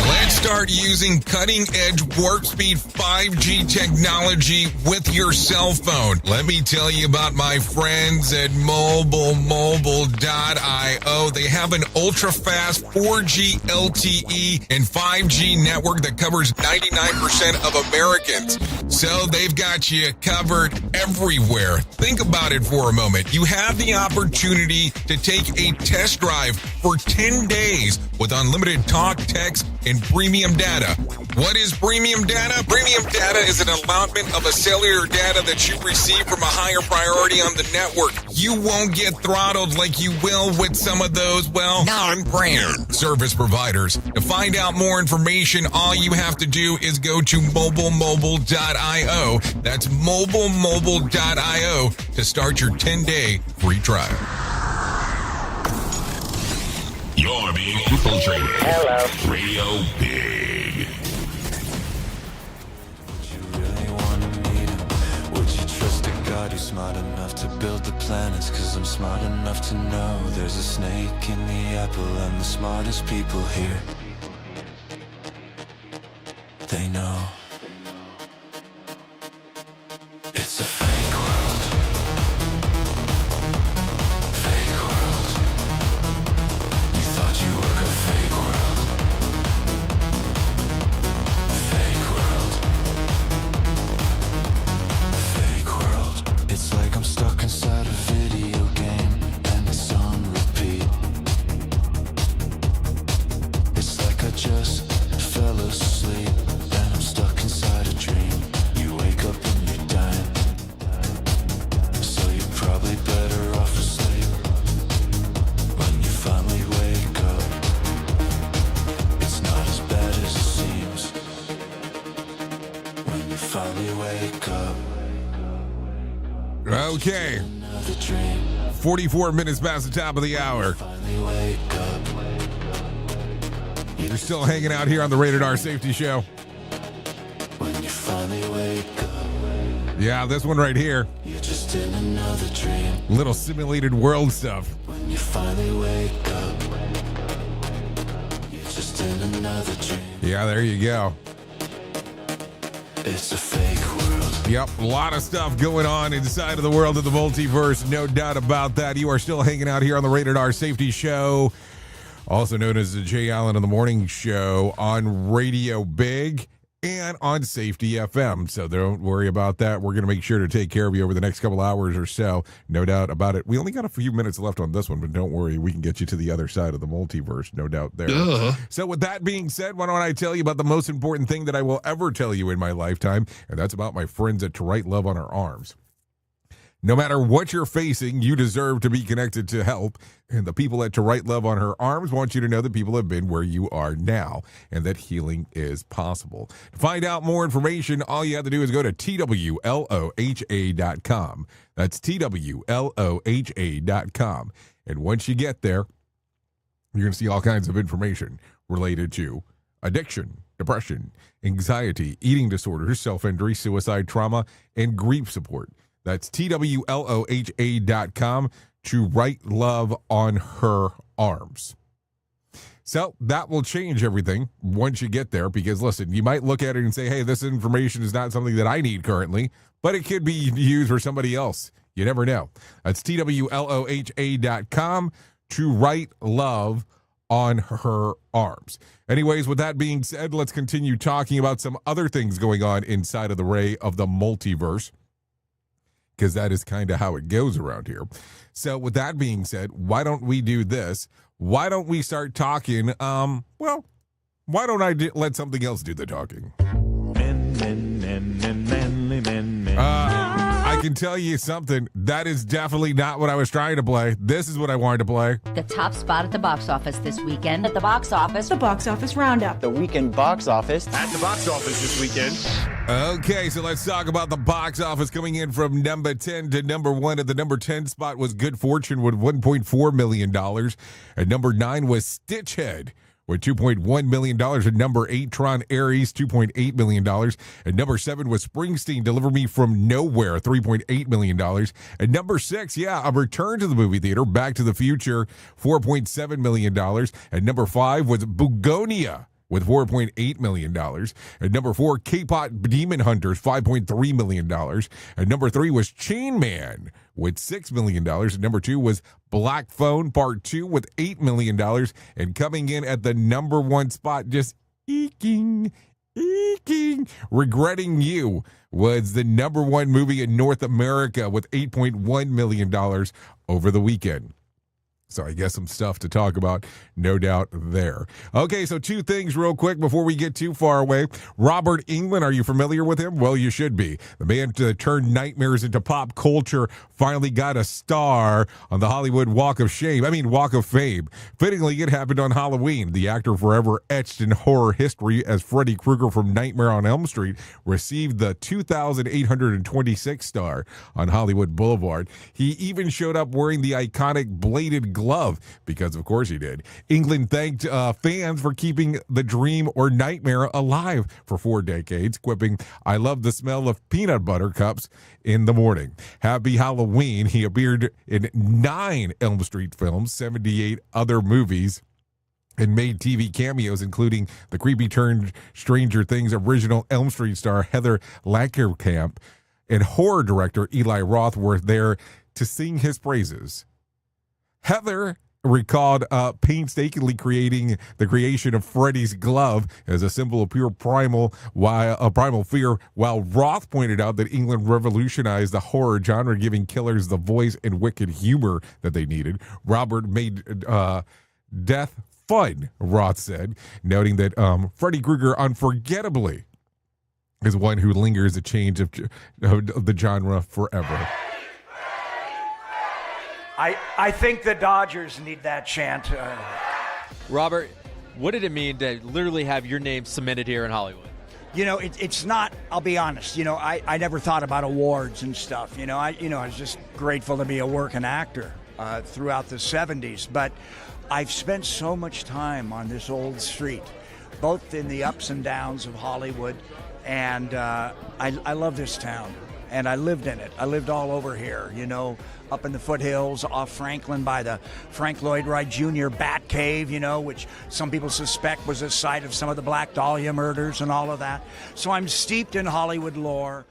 Let's start using cutting-edge warp speed 5G technology with your cell phone. Let me tell you about my friends at mobilemobile.io. They have an ultra-fast 4G LTE and 5G network that covers 99% of Americans. So they've got you covered everywhere. Think about it for a moment. You have the opportunity to take a test drive for 10 days with unlimited talk, text, and premium data. What is premium data? Premium data is an allotment of a cellular data that you receive from a higher priority on the network. You won't get throttled like you will with some of those, well, non-brand service providers. To find out more information, all you have to do is go to mobilemobile.io. That's mobilemobile.io to start your 10-day free trial. You're being infiltrated. Hello. Radio Big. Would you trust a God who's smart enough to build the planets? Cause I'm smart enough to know there's a snake in the apple, and the smartest people here, they know. It's a fake world. Fake world. You thought you were a fake world. just fell asleep, and I'm stuck inside a dream. You wake up and you're dying, so you're probably better off asleep. When you finally wake up, it's not as bad as it seems. When you finally wake up. Okay. 44 minutes past the top of the hour. You're still hanging out here on the Rated R Safety Show. When you finally wake up, yeah, this one right here. You're just in another dream. Little simulated world stuff. When you finally wake up, you're just in another dream. Yeah, there you go. It's a fake world. Yep, a lot of stuff going on inside of the world of the multiverse. No doubt about that. You are still hanging out here on the Rated R Safety Show, also known as the Jay Allen in the Morning Show on Radio Big and on Safety FM. So don't worry about that. We're going to make sure to take care of you over the next couple hours or so. No doubt about it. We only got a few minutes left on this one, but don't worry. We can get you to the other side of the multiverse. No doubt there. So with that being said, why don't I tell you about the most important thing that I will ever tell you in my lifetime, and that's about my friends at To Write Love on Her Arms. No matter what you're facing, you deserve to be connected to help. And the people at To Write Love on Her Arms want you to know that people have been where you are now and that healing is possible. To find out more information, all you have to do is go to TWLOHA.com. That's TWLOHA.com. And once you get there, you're going to see all kinds of information related to addiction, depression, anxiety, eating disorders, self-injury, suicide, trauma, and grief support. That's TWLOHA.com, To Write Love on Her Arms. So that will change everything once you get there, because listen, you might look at it and say, hey, this information is not something that I need currently, but it could be used for somebody else. You never know. That's TWLOHA.com, To Write Love on Her Arms. Anyways, with that being said, let's continue talking about some other things going on inside of the ray of the multiverse, because that is kind of how it goes around here. So with that being said, why don't we do this? Why don't we start talking? Why don't I let something else do the talking? I can tell you something. That is definitely not what I was trying to play. This is what I wanted to play. The top spot at the box office this weekend. At the box office. The box office roundup. The weekend box office. At the box office this weekend. Okay, so let's talk about the box office coming in from number 10 to number 1. At the number 10 spot was Good Fortune with $1.4 million. At number 9 was Stitchhead with $2.1 million. At number 8, Tron Ares, $2.8 million. At number 7 was Springsteen, Deliver Me From Nowhere, $3.8 million. At number 6, a return to the movie theater, Back to the Future, $4.7 million. At number 5 was Bugonia with $4.8 million. At number 4, K-Pop Demon Hunters, $5.3 million. At number 3 was Chain Man with $6 million. At number 2 was Black Phone Part 2 with $8 million. And coming in at the number 1 spot, just eeking, Regretting You was the number 1 movie in North America with $8.1 million over the weekend. So I guess some stuff to talk about, no doubt there. Okay, so 2 things real quick before we get too far away. Robert Englund, are you familiar with him? Well, you should be. The man turned nightmares into pop culture finally got a star on the Hollywood Walk of Fame. Fittingly, it happened on Halloween. The actor forever etched in horror history as Freddy Krueger from Nightmare on Elm Street received the 2,826 star on Hollywood Boulevard. He even showed up wearing the iconic bladed glove, because of course he did. Englund thanked fans for keeping the dream or nightmare alive for 4 decades, quipping, "I love the smell of peanut butter cups in the morning." Happy Halloween. He appeared in 9 Elm Street films, 78 other movies, and made TV cameos, including the creepy turned Stranger Things original Elm Street star Heather Langenkamp and horror director Eli Roth were there to sing his praises. Heather recalled painstakingly creating the creation of Freddy's glove as a symbol of pure primal fear, while Roth pointed out that Englund revolutionized the horror genre, giving killers the voice and wicked humor that they needed. Robert made death fun, Roth said, noting that Freddy Krueger unforgettably is one who lingers a change of the genre forever. I think the Dodgers need that chant. Robert, what did it mean to literally have your name cemented here in Hollywood? You know, it's not, I'll be honest, you know, I never thought about awards and stuff. You know, I was just grateful to be a working actor throughout the 70s. But I've spent so much time on this old street, both in the ups and downs of Hollywood. And I love this town. And I lived in it. I lived all over here, you know, up in the foothills off Franklin by the Frank Lloyd Wright Jr. Bat Cave, you know, which some people suspect was the site of some of the Black Dahlia murders and all of that. So I'm steeped in Hollywood lore.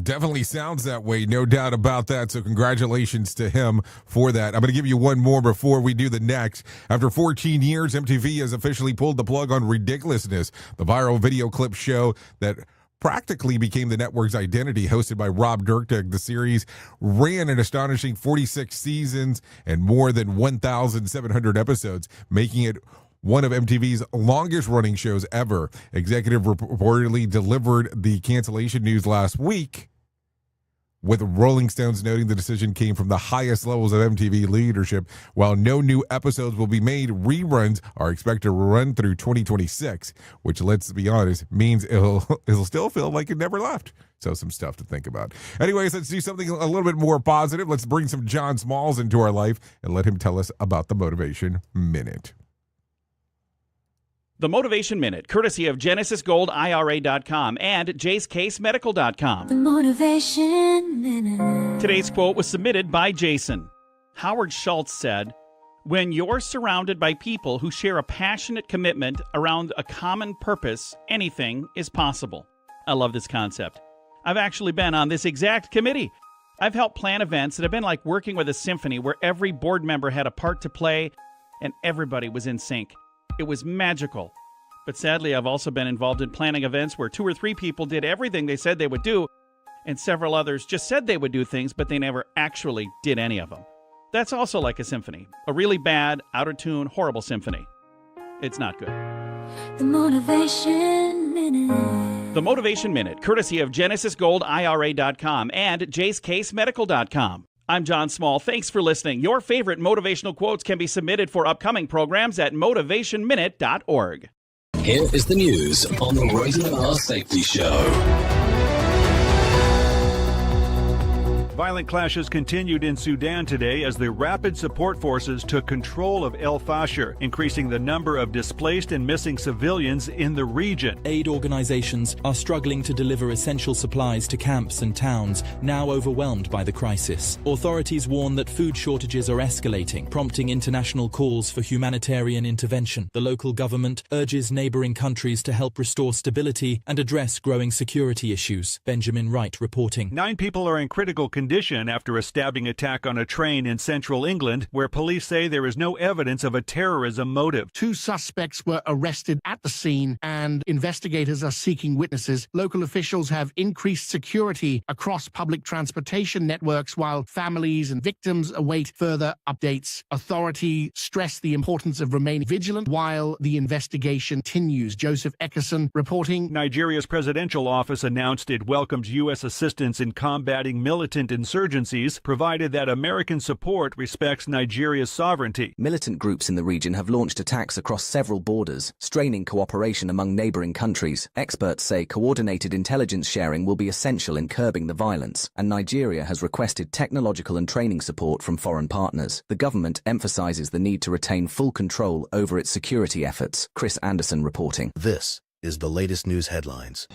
Definitely sounds that way, no doubt about that. So congratulations to him for that. I'm going to give you one more before we do the next. After 14 years, MTV has officially pulled the plug on Ridiculousness, the viral video clip show that practically became the network's identity. Hosted by Rob Dyrdek, the series ran an astonishing 46 seasons and more than 1,700 episodes, making it one of MTV's longest running shows ever. Executive reportedly delivered the cancellation news last week, with Rolling Stones noting the decision came from the highest levels of MTV leadership. While no new episodes will be made, reruns are expected to run through 2026, which, let's be honest, means it'll still feel like it never left. So some stuff to think about. Anyways, let's do something a little bit more positive. Let's bring some John Smalls into our life and let him tell us about the Motivation Minute. The Motivation Minute, courtesy of GenesisGoldIRA.com and JaceCaseMedical.com. The Motivation Minute. Today's quote was submitted by Jason. Howard Schultz said, "When you're surrounded by people who share a passionate commitment around a common purpose, anything is possible." I love this concept. I've actually been on this exact committee. I've helped plan events that have been like working with a symphony where every board member had a part to play and everybody was in sync. It was magical. But sadly, I've also been involved in planning events where 2 or 3 people did everything they said they would do, and several others just said they would do things, but they never actually did any of them. That's also like a symphony. A really bad, out-of-tune, horrible symphony. It's not good. The Motivation Minute. The Motivation Minute, courtesy of GenesisGoldIRA.com and JaceCaseMedical.com. I'm John Small. Thanks for listening. Your favorite motivational quotes can be submitted for upcoming programs at motivationminute.org. Here is the news on the Rated R Safety Show. Violent clashes continued in Sudan today as the Rapid Support Forces took control of El Fasher, increasing the number of displaced and missing civilians in the region. Aid organizations are struggling to deliver essential supplies to camps and towns, now overwhelmed by the crisis. Authorities warn that food shortages are escalating, prompting international calls for humanitarian intervention. The local government urges neighboring countries to help restore stability and address growing security issues. Benjamin Wright reporting. 9 people are in critical condition after a stabbing attack on a train in central England, where police say there is no evidence of a terrorism motive. 2 suspects were arrested at the scene and investigators are seeking witnesses. Local officials have increased security across public transportation networks while families and victims await further updates. Authorities stress the importance of remaining vigilant while the investigation continues. Joseph Eckerson reporting. Nigeria's presidential office announced it welcomes U.S. assistance in combating militant insurgencies, provided that American support respects Nigeria's sovereignty. Militant groups in the region have launched attacks across several borders, straining cooperation among neighboring countries. Experts say coordinated intelligence sharing will be essential in curbing the violence, and Nigeria has requested technological and training support from foreign partners. The government emphasizes the need to retain full control over its security efforts. Chris Anderson reporting. This is the latest news headlines.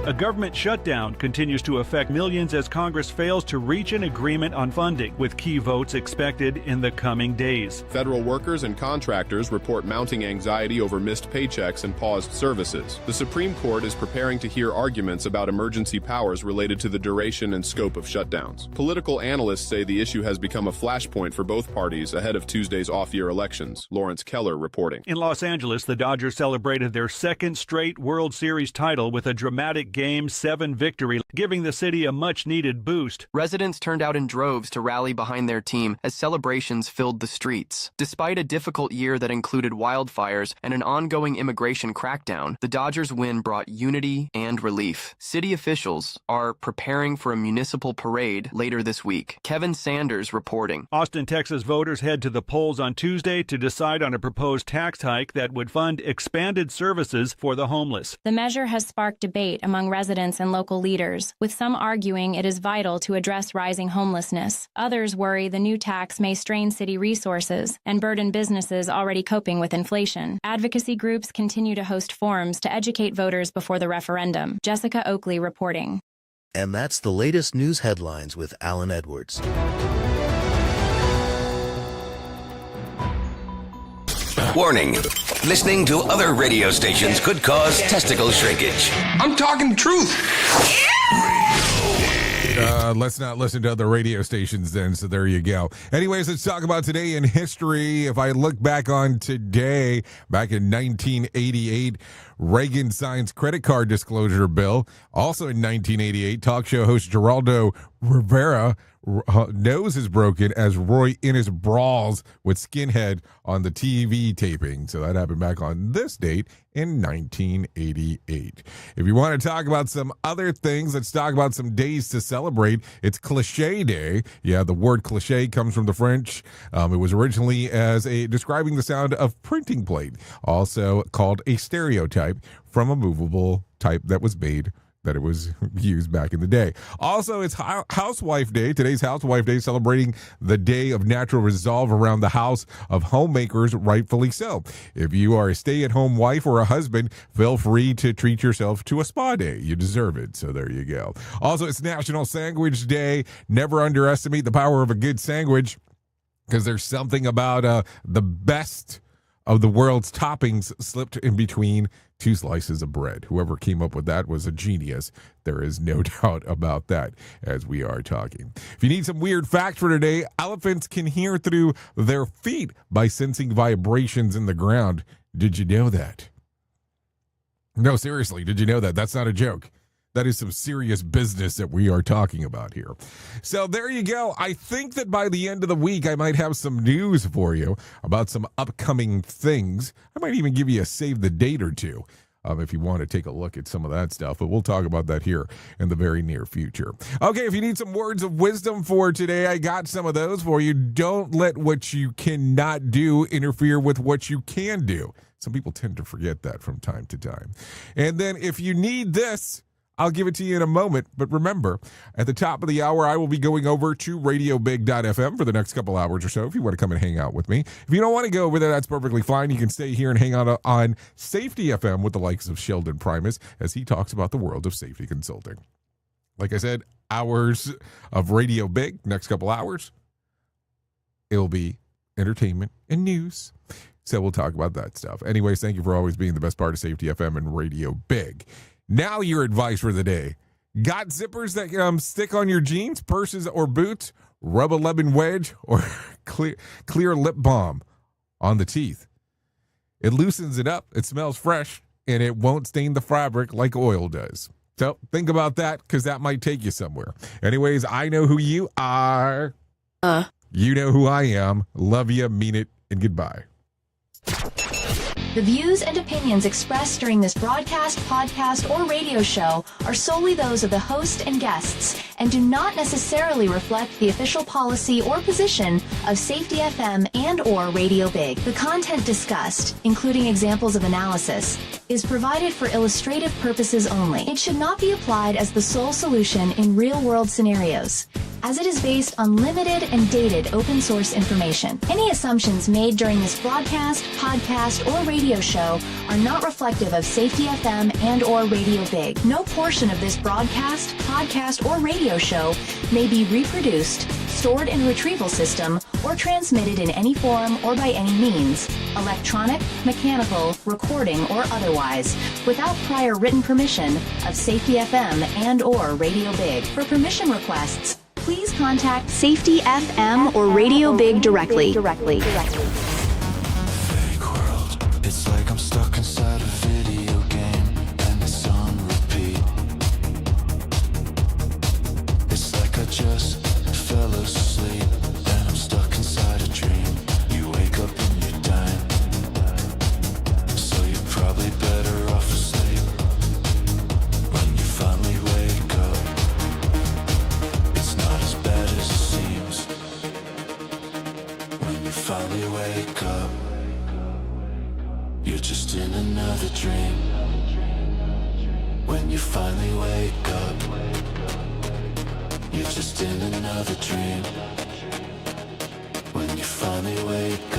A government shutdown continues to affect millions as Congress fails to reach an agreement on funding, with key votes expected in the coming days. Federal workers and contractors report mounting anxiety over missed paychecks and paused services. The Supreme Court is preparing to hear arguments about emergency powers related to the duration and scope of shutdowns. Political analysts say the issue has become a flashpoint for both parties ahead of Tuesday's off-year elections. Lawrence Keller reporting. In Los Angeles, the Dodgers celebrated their second straight World Series title with a dramatic Game 7 victory, giving the city a much-needed boost. Residents turned out in droves to rally behind their team as celebrations filled the streets. Despite a difficult year that included wildfires and an ongoing immigration crackdown, the Dodgers' win brought unity and relief. City officials are preparing for a municipal parade later this week. Kevin Sanders reporting. Austin, Texas voters head to the polls on Tuesday to decide on a proposed tax hike that would fund expanded services for the homeless. The measure has sparked debate among residents and local leaders, with some arguing it is vital to address rising homelessness. Others worry the new tax may strain city resources and burden businesses already coping with inflation. Advocacy groups continue to host forums to educate voters before the referendum. Jessica Oakley reporting. And that's the latest news headlines with Alan Edwards. Warning. Listening to other radio stations could cause testicle shrinkage. I'm talking truth. Let's not listen to other radio stations then, so there you go. Anyways, let's talk about today in history. If I look back on today, back in 1988, Reagan signs credit card disclosure bill. Also in 1988, talk show host Geraldo Rivera nose is broken as Roy Innes brawls with Skinhead on the TV taping. So that happened back on this date in 1988. If you want to talk about some other things, let's talk about some days to celebrate. It's Cliché Day. Yeah, the word cliché comes from the French. It was originally as a describing the sound of printing plate, also called a stereotype from a movable type that was made that it was used back in the day. Also, it's Housewife Day. Today's Housewife Day, celebrating the day of natural resolve around the house of homemakers, rightfully so. If you are a stay-at-home wife or a husband, feel free to treat yourself to a spa day. You deserve it, so there you go. Also, it's National Sandwich Day. Never underestimate the power of a good sandwich, because there's something about the best of the world's toppings slipped in between two slices of bread. Whoever came up with that was a genius. There is no doubt about that as we are talking. If you need some weird facts for today, elephants can hear through their feet by sensing vibrations in the ground. Did you know that? No, seriously, did you know that? That's not a joke. That is some serious business that we are talking about here. So there you go. I think that by the end of the week, I might have some news for you about some upcoming things. I might even give you a save the date or two if you want to take a look at some of that stuff. But we'll talk about that here in the very near future. Okay, if you need some words of wisdom for today, I got some of those for you. Don't let what you cannot do interfere with what you can do. Some people tend to forget that from time to time. And then if you need this, I'll give it to you in a moment, but remember, at the top of the hour, I will be going over to radiobig.fm for the next couple hours or so if you want to come and hang out with me. If you don't want to go over there, that's perfectly fine. You can stay here and hang out on Safety FM with the likes of Sheldon Primus as he talks about the world of safety consulting. Like I said, hours of Radio Big, next couple hours, it'll be entertainment and news. So we'll talk about that stuff. Anyways, thank you for always being the best part of Safety FM and Radio Big. Now your advice for the day. Got zippers that stick on your jeans, purses, or boots? Rub a lemon wedge or clear lip balm on the teeth. It loosens it up, it smells fresh, and it won't stain the fabric like oil does. So think about that, because that might take you somewhere. Anyways, I know who you are. You know who I am. Love you, mean it, and goodbye. The views and opinions expressed during this broadcast, podcast, or radio show are solely those of the host and guests and do not necessarily reflect the official policy or position of Safety FM and or Radio Big. The content discussed, including examples of analysis, is provided for illustrative purposes only. It should not be applied as the sole solution in real-world scenarios, as it is based on limited and dated open source information. Any assumptions made during this broadcast, podcast, or radio show are not reflective of Safety FM and or Radio Big. No portion of this broadcast, podcast, or radio show may be reproduced, stored in a retrieval system, or transmitted in any form or by any means, electronic, mechanical, recording, or otherwise, without prior written permission of Safety FM and or Radio Big. For permission requests, please contact Safety FM or Radio Big directly. Fake world, it's like I'm stuck inside a video game and it's on repeat. just fell asleep and I'm stuck inside a dream. You wake up and you're dying, so you're probably better off asleep. When you finally wake up, it's not as bad as it seems. When you finally wake up, you're just in another dream. When you finally wake up, you're just in another dream. When you finally wake up.